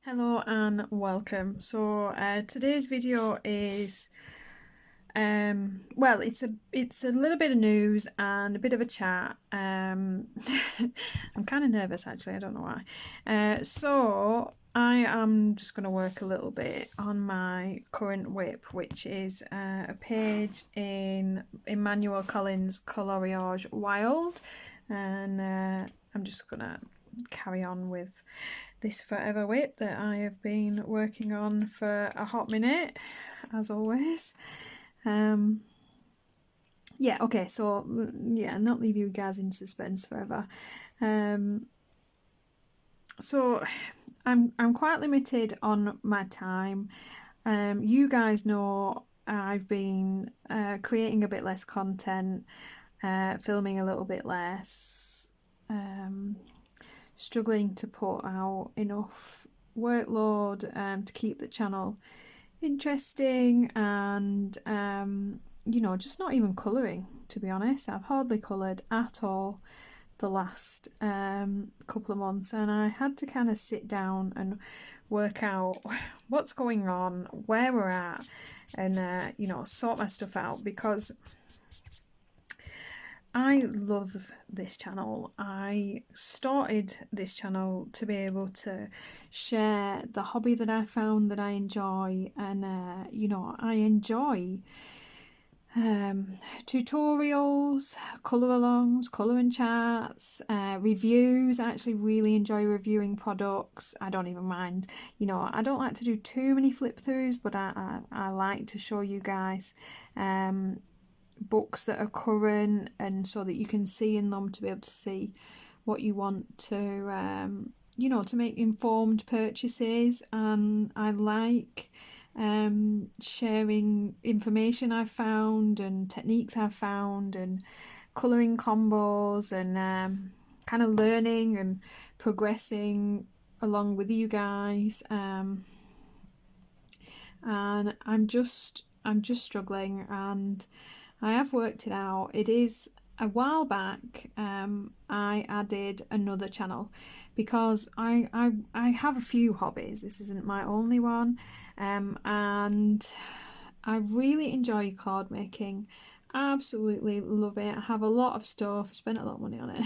Hello and welcome. So today's video is well, it's a little bit of news and a bit of a chat. I'm kind of nervous actually, I don't know why. So I am just going to work a little bit on my current whip, which is a page in Emmanuelle Colin's Coloriage Wild, and I'm just gonna carry on with this forever whip that I have been working on for a hot minute, as always. Yeah, okay, so yeah, not leave you guys in suspense forever. So I'm quite limited on my time. You guys know I've been creating a bit less content, filming a little bit less, struggling to put out enough workload to keep the channel interesting, and just not even colouring, to be honest. I've hardly coloured at all the last couple of months, and I had to kind of sit down and work out what's going on, where we're at, and sort my stuff out, because I love this channel. I started this channel to be able to share the hobby that I found that I enjoy, and I enjoy tutorials, colour alongs, colouring chats, reviews. I actually really enjoy reviewing products. I don't even mind, I don't like to do too many flip throughs, but I like to show you guys books that are current, and so that you can see in them to be able to see what you want to to make informed purchases. And I like sharing information I've found and techniques I've found and colouring combos, and kind of learning and progressing along with you guys. And I'm just struggling, and I have worked it out. It is a while back. I added another channel because I have a few hobbies. This isn't my only one, and I really enjoy card making. Absolutely love it. I have a lot of stuff. I spent a lot of money on it.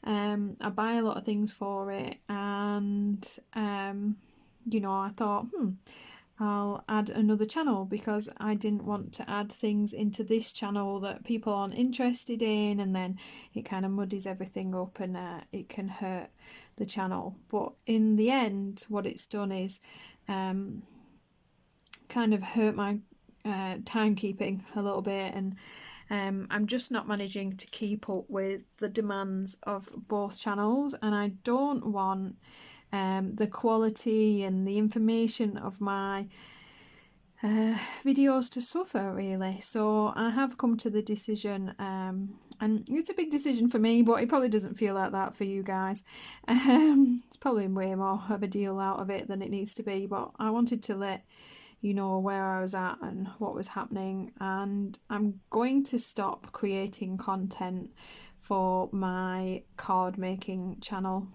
I buy a lot of things for it, and I thought, I'll add another channel, because I didn't want to add things into this channel that people aren't interested in, and then it kind of muddies everything up, and it can hurt the channel. But in the end, what it's done is kind of hurt my timekeeping a little bit, and I'm just not managing to keep up with the demands of both channels, and I don't want the quality and the information of my videos to suffer, really. So I have come to the decision, and it's a big decision for me, but it probably doesn't feel like that for you guys. It's probably way more of a deal out of it than it needs to be, but I wanted to let you know where I was at and what was happening. And I'm going to stop creating content for my card making channel.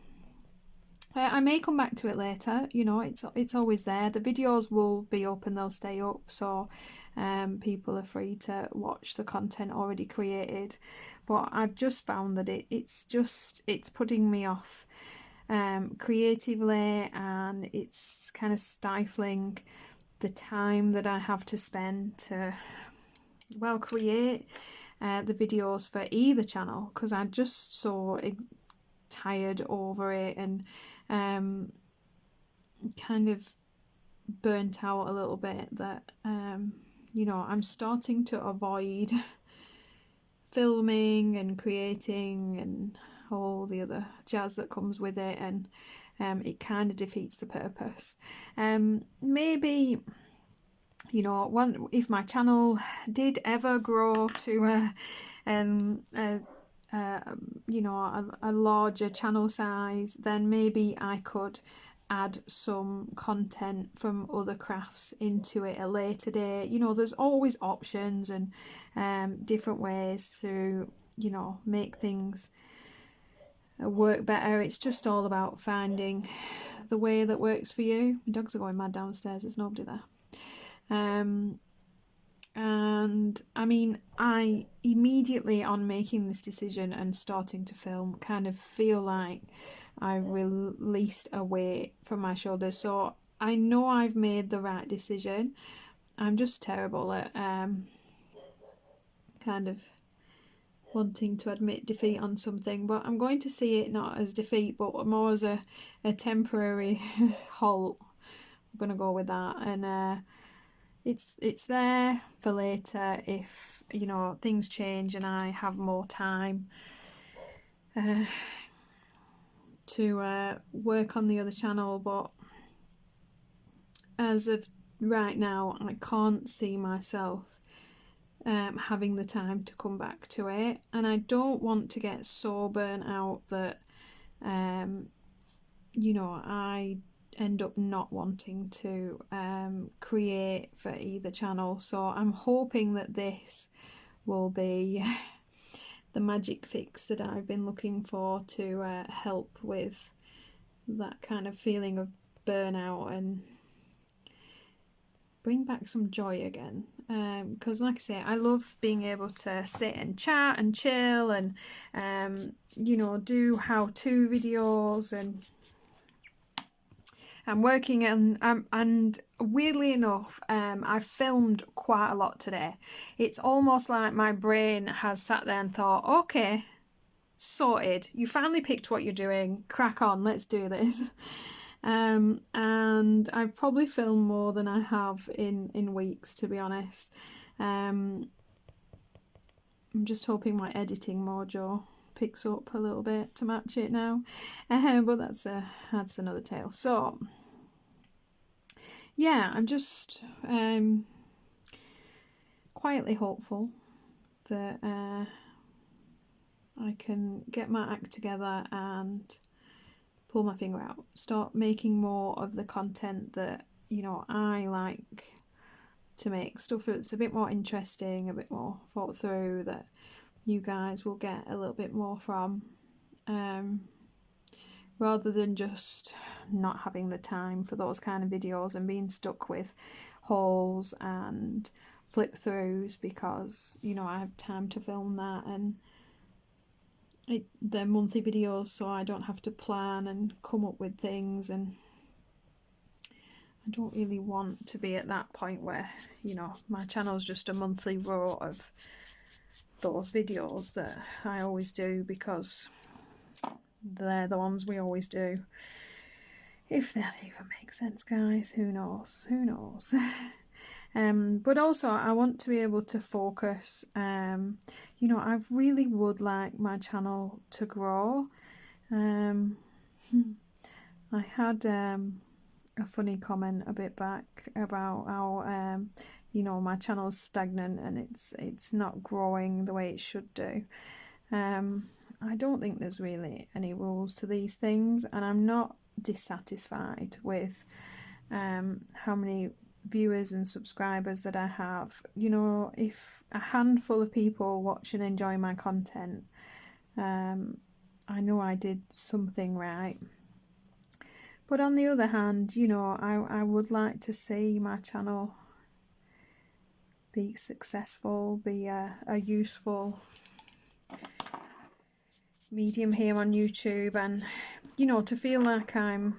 I may come back to it later. It's always there. The videos will be up and they'll stay up, so people are free to watch the content already created. But I've just found that it's putting me off creatively, and it's kind of stifling the time that I have to spend to create the videos for either channel, because I'm just so tired over it, and kind of burnt out a little bit, that I'm starting to avoid filming and creating and all the other jazz that comes with it, and it kind of defeats the purpose. Maybe if my channel did ever grow to a larger channel size, then maybe I could add some content from other crafts into it at a later date. There's always options and different ways to make things work better. It's just all about finding the way that works for you. My dogs are going mad downstairs, there's nobody there. And I mean, I immediately on making this decision and starting to film kind of feel like I released a weight from my shoulders. So I know I've made the right decision. I'm just terrible at kind of wanting to admit defeat on something, but I'm going to see it not as defeat but more as a temporary halt. I'm going to go with that, and it's there for later if, you know, things change and I have more time to work on the other channel. But as of right now, I can't see myself having the time to come back to it, and I don't want to get so burnt out that you know, I end up not wanting to create for either channel. So I'm hoping that this will be the magic fix that I've been looking for to help with that kind of feeling of burnout and bring back some joy again. Because like I say, I love being able to sit and chat and chill and you know, do how-to videos, and I'm working and weirdly enough, I've filmed quite a lot today. It's almost like my brain has sat there and thought, okay, sorted, you finally picked what you're doing, crack on, let's do this. And I've probably filmed more than I have in weeks, to be honest. I'm just hoping my editing mojo picks up a little bit to match it now, but that's another tale. So yeah, I'm just quietly hopeful that I can get my act together and pull my finger out, start making more of the content that, you know, I like to make, stuff that's a bit more interesting, a bit more thought through, that you guys will get a little bit more from, rather than just not having the time for those kind of videos and being stuck with hauls and flip throughs because, you know, I have time to film that, and they're monthly videos, so I don't have to plan and come up with things, and I don't really want to be at that point where, you know, my channel's just a monthly row of those videos that I always do because they're the ones we always do. If that even makes sense, guys, who knows, who knows. But also I want to be able to focus. You know, I really would like my channel to grow. I had a funny comment a bit back about how you know, my channel's stagnant and it's not growing the way it should do. I don't think there's really any rules to these things, and I'm not dissatisfied with how many viewers and subscribers that I have. You know, if a handful of people watch and enjoy my content, I know I did something right. But on the other hand, you know, I would like to see my channel be successful, be a useful medium here on YouTube, and, you know, to feel like I'm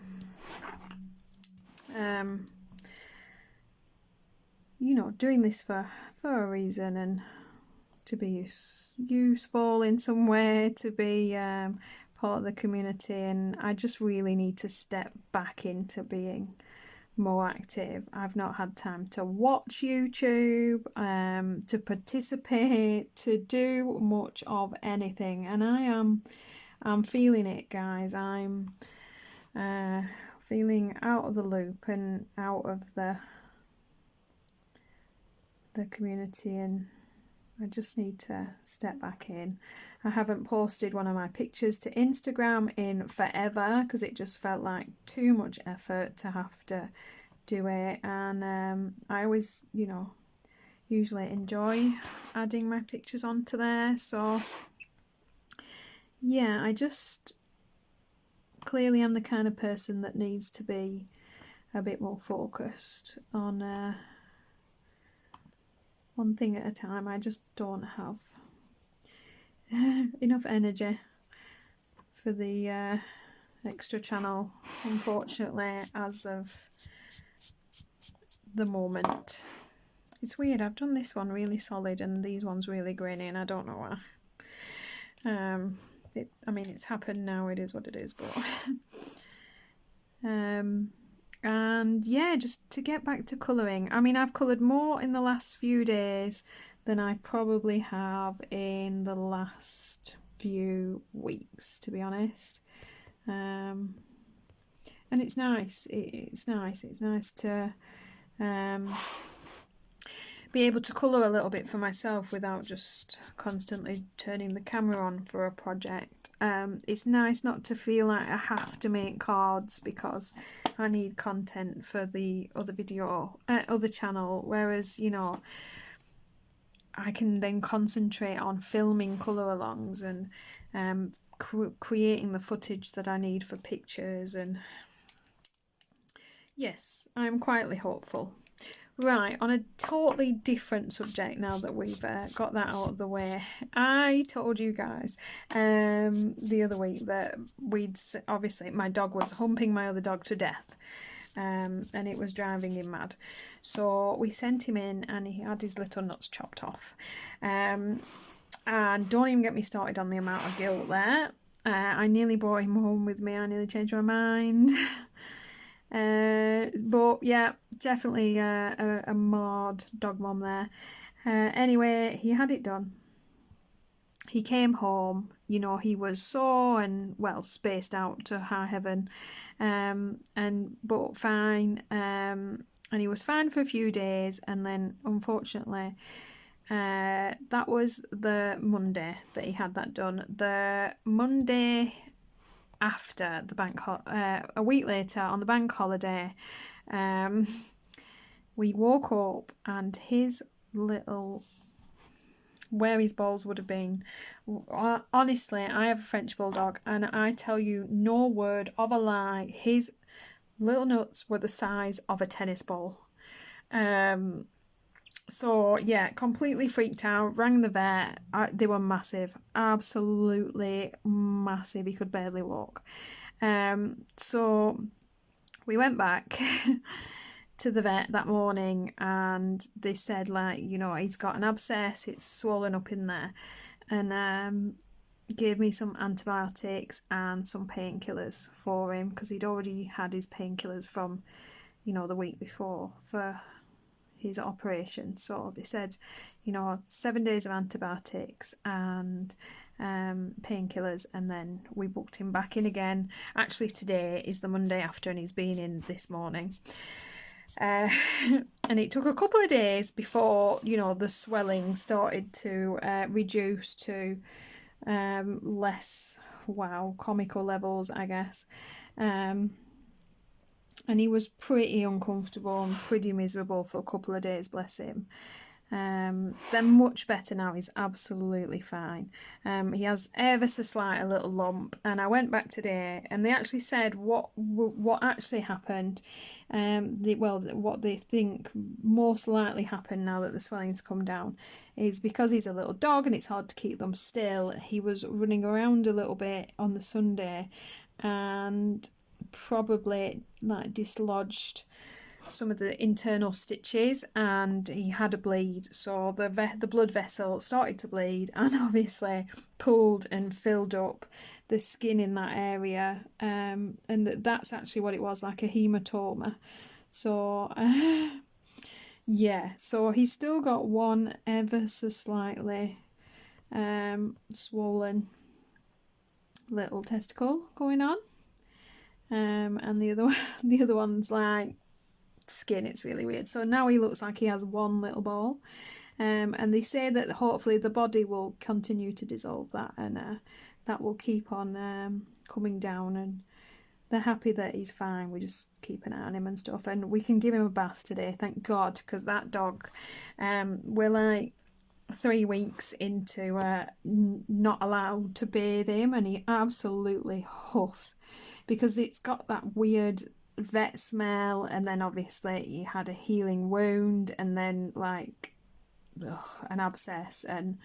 you know, doing this for a reason, and to be useful in some way, to be part of the community. And I just really need to step back into being more active. I've not had time to watch YouTube, to participate, to do much of anything, and I'm feeling it, guys. I'm feeling out of the loop and out of the community, and I just need to step back in. I haven't posted one of my pictures to Instagram in forever because it just felt like too much effort to have to do it, and I always, you know, usually enjoy adding my pictures onto there. So yeah, I just clearly I'm the kind of person that needs to be a bit more focused on one thing at a time. I just don't have enough energy for the extra channel, unfortunately, as of the moment. It's weird, I've done this one really solid and these ones really grainy, and I don't know why. I mean, it's happened now, it is what it is, but and yeah, just to get back to colouring. I mean, I've coloured more in the last few days than I probably have in the last few weeks, to be honest. And it's nice. It's nice. It's nice to be able to colour a little bit for myself without just constantly turning the camera on for a project. It's nice not to feel like I have to make cards because I need content for the other other channel, whereas, you know, I can then concentrate on filming colour alongs and creating the footage that I need for pictures. And yes, I'm quietly hopeful. Right, on a totally different subject now that we've got that out of the way. I told you guys the other week that obviously my dog was humping my other dog to death, and it was driving him mad. So we sent him in and he had his little nuts chopped off. And don't even get me started on the amount of guilt there. I nearly brought him home with me. I nearly changed my mind. But yeah, definitely a marred dog mom there. Anyway, he had it done. He came home, you know, he was sore and, well, spaced out to high heaven, but fine, and he was fine for a few days, and then unfortunately that was the Monday that he had that done. The Monday after the a week later on the bank holiday, we woke up and his little, where his balls would have been, honestly, I have a French bulldog and I tell you, no word of a lie, his little nuts were the size of a tennis ball. So yeah, completely freaked out, rang the vet. They were massive, absolutely massive. He could barely walk. So we went back to the vet that morning and they said, like, you know, he's got an abscess, it's swollen up in there, and gave me some antibiotics and some painkillers for him because he'd already had his painkillers from, you know, the week before for his operation. So they said, you know, 7 days of antibiotics and painkillers, and then we booked him back in again. Actually, today is the Monday after and he's been in this morning. And it took a couple of days before, you know, the swelling started to reduce to less, wow, comical levels, I guess. And he was pretty uncomfortable and pretty miserable for a couple of days, bless him. They're much better now. He's absolutely fine. He has ever so slight a little lump, and I went back today and they actually said what actually happened. What they think most likely happened now that the swelling's come down is because he's a little dog and it's hard to keep them still. He was running around a little bit on the Sunday and probably like dislodged some of the internal stitches and he had a bleed, so the blood vessel started to bleed and obviously pulled and filled up the skin in that area, and that's actually what it was, like a hematoma. So yeah, so he's still got one ever so slightly swollen little testicle going on, and the other one's like skin. It's really weird. So now he looks like he has one little ball, and they say that hopefully the body will continue to dissolve that, and that will keep on coming down, and they're happy that he's fine. We just keep an eye on him and stuff, and we can give him a bath today, thank God, because that dog, we're like 3 weeks into not allowed to bathe him and he absolutely huffs. because it's got that weird vet smell, and then obviously he had a healing wound, and then like an abscess, and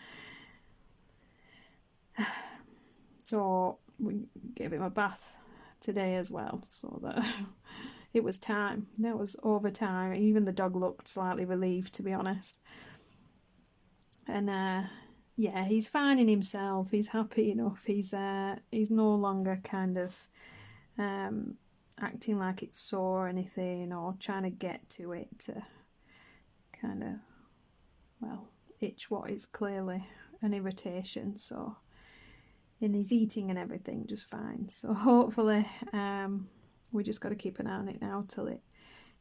so we gave him a bath today as well, so that it was time. That was over time. Even the dog looked slightly relieved, to be honest. And yeah, he's finding himself. He's happy enough. He's no longer kind of acting like it's sore or anything, or trying to get to it to kind of, well, itch what is clearly an irritation. So, and he's eating and everything just fine. So hopefully, we just got to keep an eye on it now till it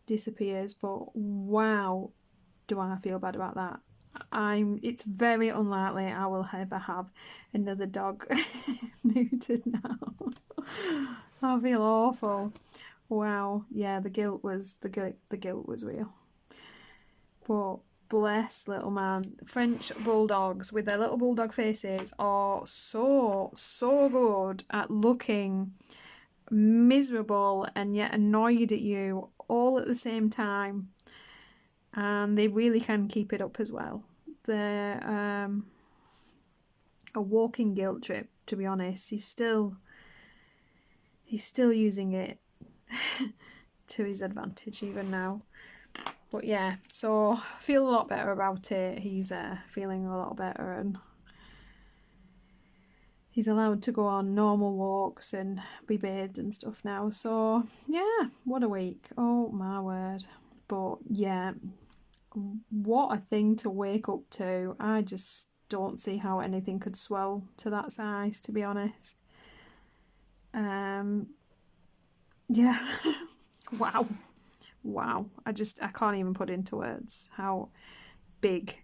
disappears. But wow, do I feel bad about that. It's very unlikely I will ever have another dog neutered now. I feel awful. Wow, yeah, the guilt was real. But bless little man. French bulldogs with their little bulldog faces are so good at looking miserable and yet annoyed at you all at the same time. And they really can keep it up as well. They're a walking guilt trip, to be honest. He's still using it to his advantage even now. But yeah, so I feel a lot better about it. He's feeling a lot better, and he's allowed to go on normal walks and be bathed and stuff now. So yeah, what a week. Oh my word. But yeah, what a thing to wake up to. I just don't see how anything could swell to that size, to be honest. Yeah. Wow. I can't even put into words how big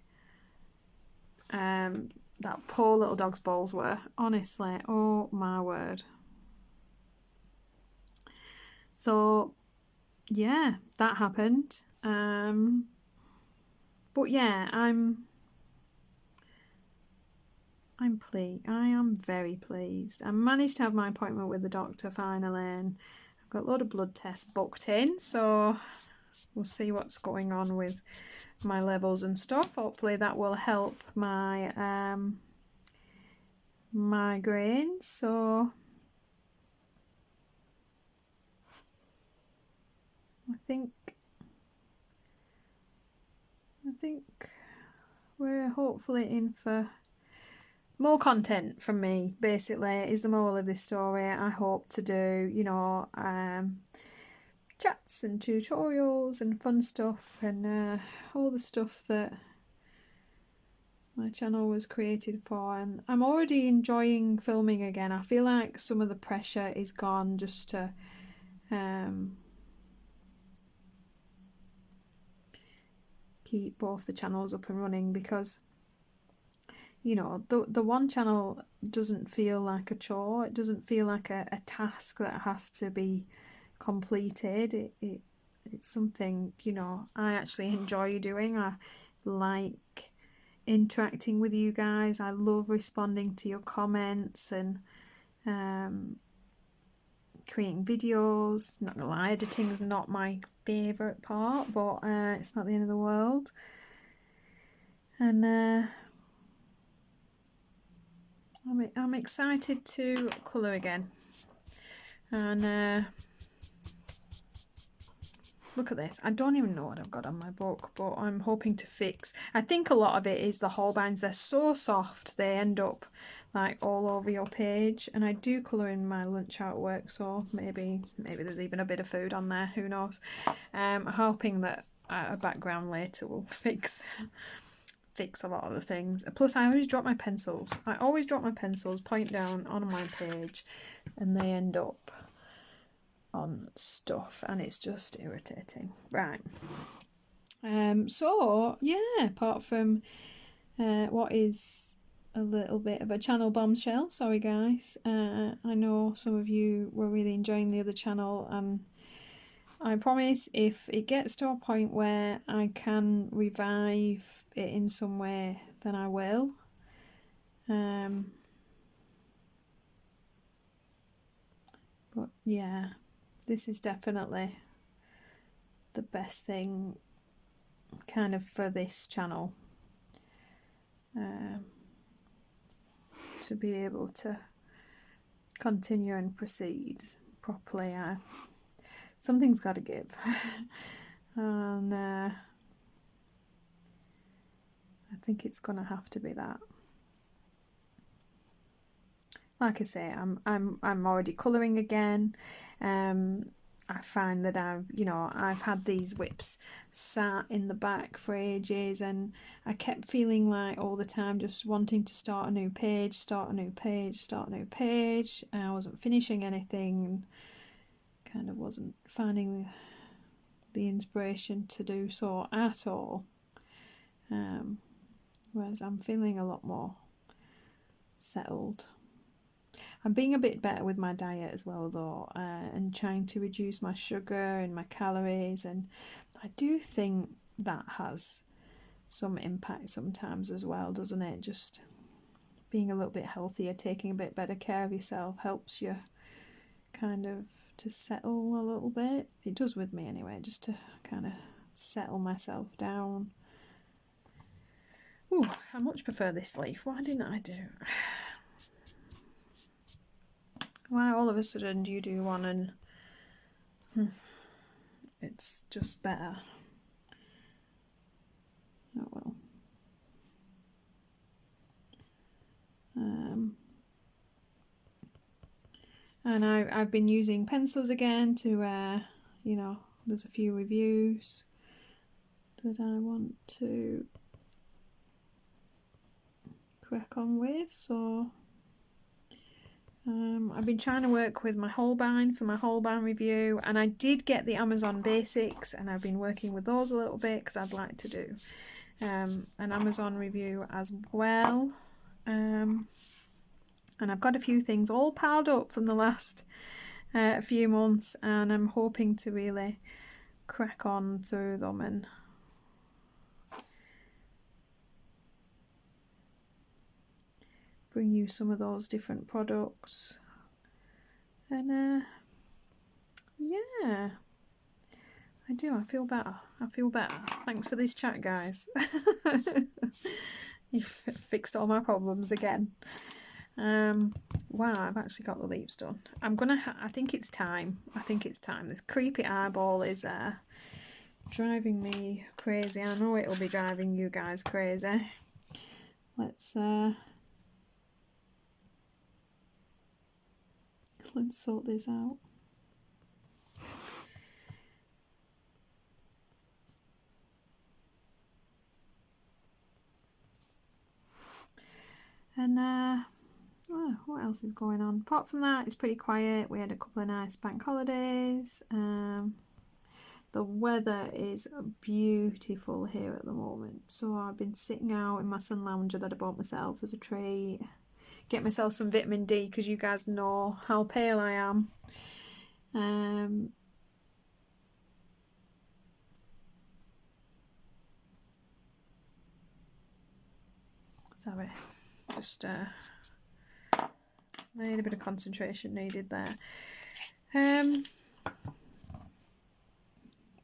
that poor little dog's balls were. Honestly, oh my word. So yeah, that happened. But yeah, I'm pleased. I am very pleased. I managed to have my appointment with the doctor finally, and I've got a lot of blood tests booked in, so we'll see what's going on with my levels and stuff. Hopefully that will help my migraines. So I think we're hopefully in for more content from me, basically, is the moral of this story. I hope to do, chats and tutorials and fun stuff, and all the stuff that my channel was created for. And I'm already enjoying filming again. I feel like some of the pressure is gone, just to keep both the channels up and running, because the one channel doesn't feel like a chore. It doesn't feel like a task that has to be completed. It's something, I actually enjoy doing. I like interacting with you guys. I love responding to your comments and creating videos. Not gonna lie, editing is not my favourite part, but it's not the end of the world. And I'm excited to colour again. And look at this. I don't even know what I've got on my book, but I'm hoping to fix. I think a lot of it is the Holbeins. They're so soft, they end up like all over your page. And I do colour in my lunch out at work, so maybe there's even a bit of food on there, who knows. I'm hoping that a background later will fix a lot of the things. Plus, I always drop my pencils. Point down on my page, and they end up on stuff, and it's just irritating. Right. So yeah, apart from what is a little bit of a channel bombshell, sorry guys, I know some of you were really enjoying the other channel, and I promise if it gets to a point where I can revive it in some way, then I will. But yeah, this is definitely the best thing kind of for this channel, to be able to continue and proceed properly. Something's got to give. And I think it's gonna have to be that. Like I say, I'm already colouring again. I find that I've had these whips sat in the back for ages, and I kept feeling like all the time just wanting to start a new page, start a new page, start a new page. And I wasn't finishing anything, kind of wasn't finding the inspiration to do so at all. Whereas I'm feeling a lot more settled. I'm being a bit better with my diet as well, though, and trying to reduce my sugar and my calories, and I do think that has some impact sometimes as well, doesn't it? Just being a little bit healthier, taking a bit better care of yourself helps you kind of to settle a little bit. It does with me anyway, just to kind of settle myself down. Ooh, I much prefer this leaf. Why didn't I do? Why all of a sudden do you do one and it's just better? Oh well. And I've been using pencils again to, there's a few reviews that I want to crack on with. So I've been trying to work with my Holbein for my Holbein review, and I did get the Amazon Basics, and I've been working with those a little bit because I'd like to do an Amazon review as well. And I've got a few things all piled up from the last few months, and I'm hoping to really crack on through them and bring you some of those different products. And yeah, I do. I feel better. I feel better. Thanks for this chat, guys. You've fixed all my problems again. Wow, I've actually got the leaves done. I think it's time. I think it's time. This creepy eyeball is driving me crazy. I know it'll be driving you guys crazy. Let's sort this out. And what else is going on? Apart from that, it's pretty quiet. We had a couple of nice bank holidays. The weather is beautiful here at the moment. So I've been sitting out in my sun lounger that I bought myself as a treat. Get myself some vitamin D because you guys know how pale I am. Sorry, just need a bit of concentration needed there.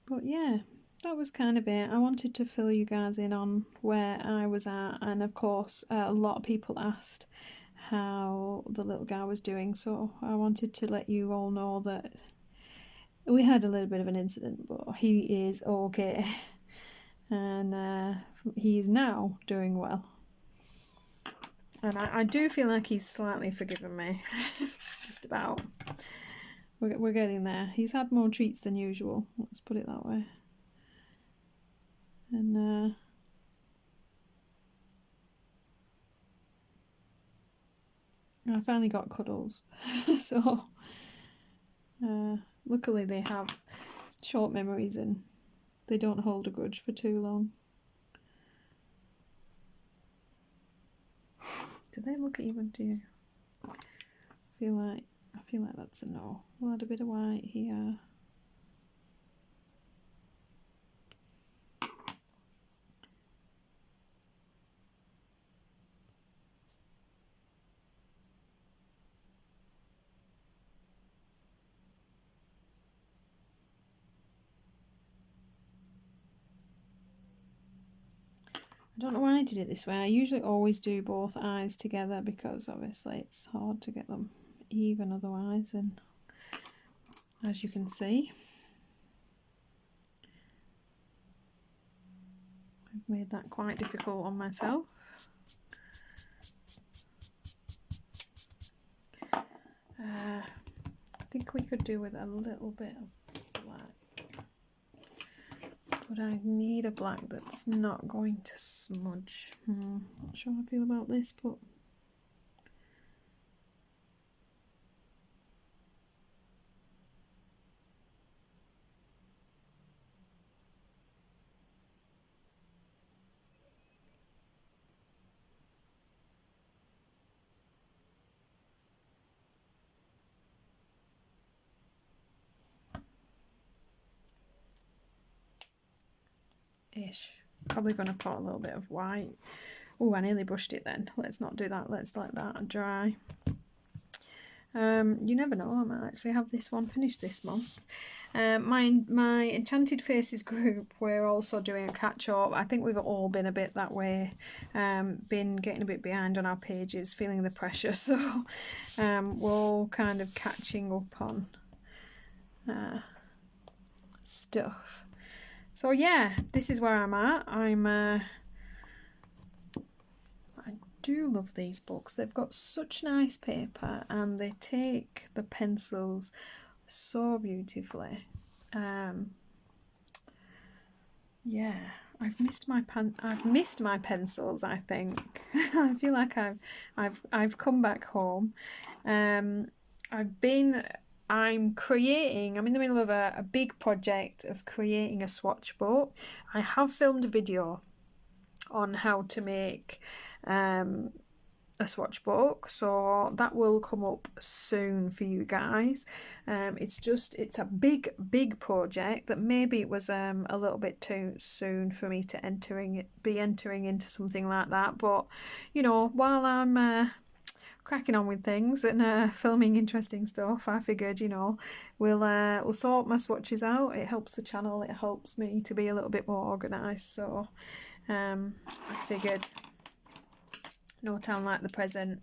But yeah, that was kind of it. I wanted to fill you guys in on where I was at, and of course a lot of people asked how the little guy was doing, so I wanted to let you all know that we had a little bit of an incident, but he is okay. And he is now doing well. And I do feel like he's slightly forgiven me. Just about. We're getting there. He's had more treats than usual, let's put it that way. And I finally got cuddles. So luckily they have short memories and they don't hold a grudge for too long. Do they look even to you? I feel like that's a no. We'll add a bit of white here. I don't know why I did it this way. I usually always do both eyes together because obviously it's hard to get them even otherwise, and as you can see, I've made that quite difficult on myself. I think we could do with a little bit of black, but I need a black that's not going to smudge. Not sure how I feel about this, but ish. Probably going to put a little bit of white. Oh, I nearly brushed it then. Let's not do that. Let's let that dry. You never know, I might actually have this one finished this month. My Enchanted Faces group, we're also doing a catch-up. I think we've all been a bit that way, been getting a bit behind on our pages, feeling the pressure, so we're all kind of catching up on stuff. So yeah, this is where I'm at. I do love these books. They've got such nice paper and they take the pencils so beautifully. Yeah, I've missed my pencils, I think. I feel like I've come back home. I'm in the middle of a big project of creating a swatch book. I have filmed a video on how to make a swatch book, so that will come up soon for you guys. It's a big project that maybe it was a little bit too soon for me to be entering into something like that, but you know, while I'm cracking on with things and filming interesting stuff, I figured, you know, we'll sort my swatches out. It helps the channel, it helps me to be a little bit more organised, so I figured no time like the present.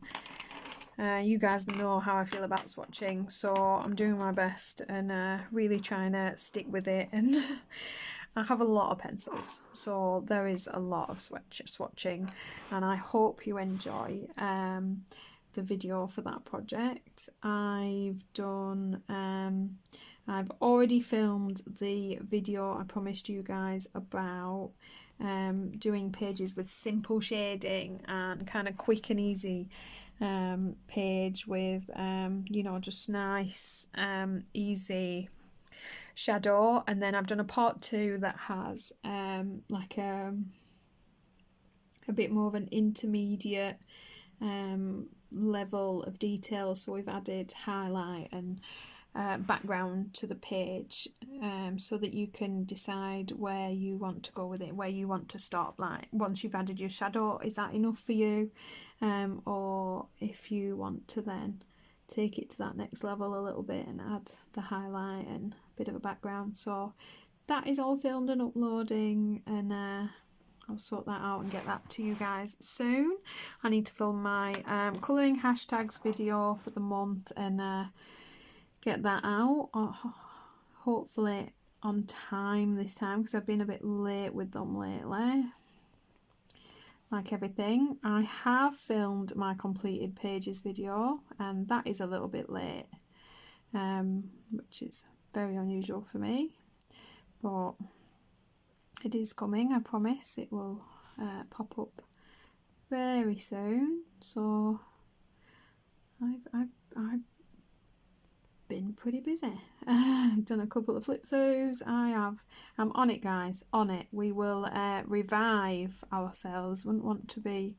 You guys know how I feel about swatching, so I'm doing my best and really trying to stick with it. And I have a lot of pencils, so there is a lot of swatching, and I hope you enjoy the video for that project. I've already filmed the video I promised you guys about doing pages with simple shading and kind of quick and easy page with you know, just nice easy shadow. And then I've done a part 2 that has like a bit more of an intermediate level of detail, so we've added highlight and background to the page, so that you can decide where you want to go with it, where you want to stop. Like once you've added your shadow, is that enough for you, or if you want to then take it to that next level a little bit and add the highlight and a bit of a background. So that is all filmed and uploading, and I'll sort that out and get that to you guys soon. I need to film my colouring hashtags video for the month and get that out, hopefully on time this time, because I've been a bit late with them lately, like everything. I have filmed my completed pages video, and that is a little bit late, which is very unusual for me, but it is coming. I promise it will pop up very soon. So I've been pretty busy. Done a couple of flip throughs. I'm on it, guys, on it. We will revive ourselves. Wouldn't want to be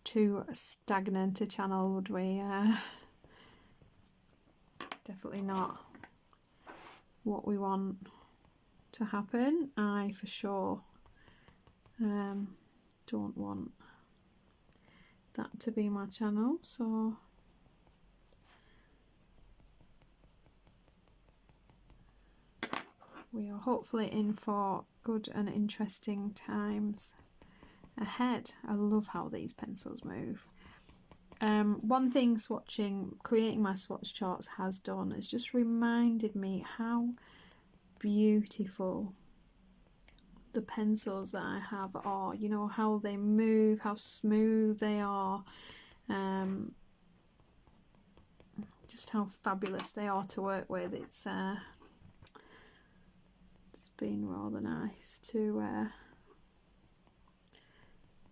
too stagnant a channel, would we? Definitely not what we want to happen. I for sure don't want that to be my channel, so we are hopefully in for good and interesting times ahead. I love how these pencils move. One thing creating my swatch charts has done is just reminded me how beautiful the pencils that I have are, you know, how they move, how smooth they are, just how fabulous they are to work with. It's been rather nice to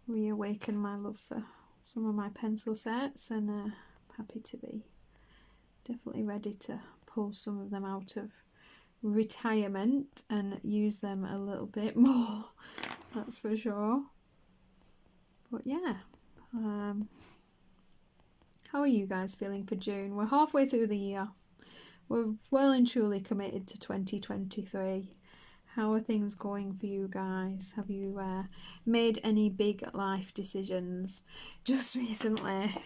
reawaken my love for some of my pencil sets, and happy to be definitely ready to pull some of them out of retirement and use them a little bit more, that's for sure. But yeah, how are you guys feeling for June? We're halfway through the year. We're well and truly committed to 2023. How are things going for you guys? Have you made any big life decisions just recently?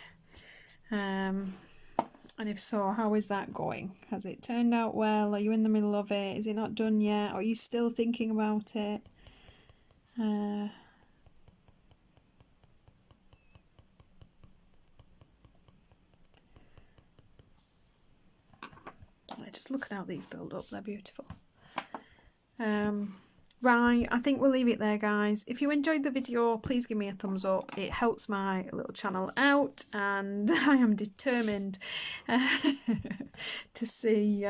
And if so, how is that going? Has it turned out well? Are you in the middle of it? Is it not done yet? Are you still thinking about it? Just looking out these build up, they're beautiful. Right, I think we'll leave it there, guys. If you enjoyed the video, please give me a thumbs up. It helps my little channel out, and I am determined to see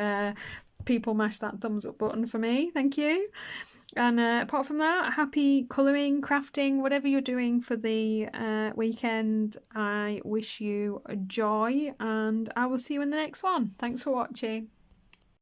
people mash that thumbs up button for me. Thank you. And apart from that, happy colouring, crafting, whatever you're doing for the weekend. I wish you joy, and I will see you in the next one. Thanks for watching.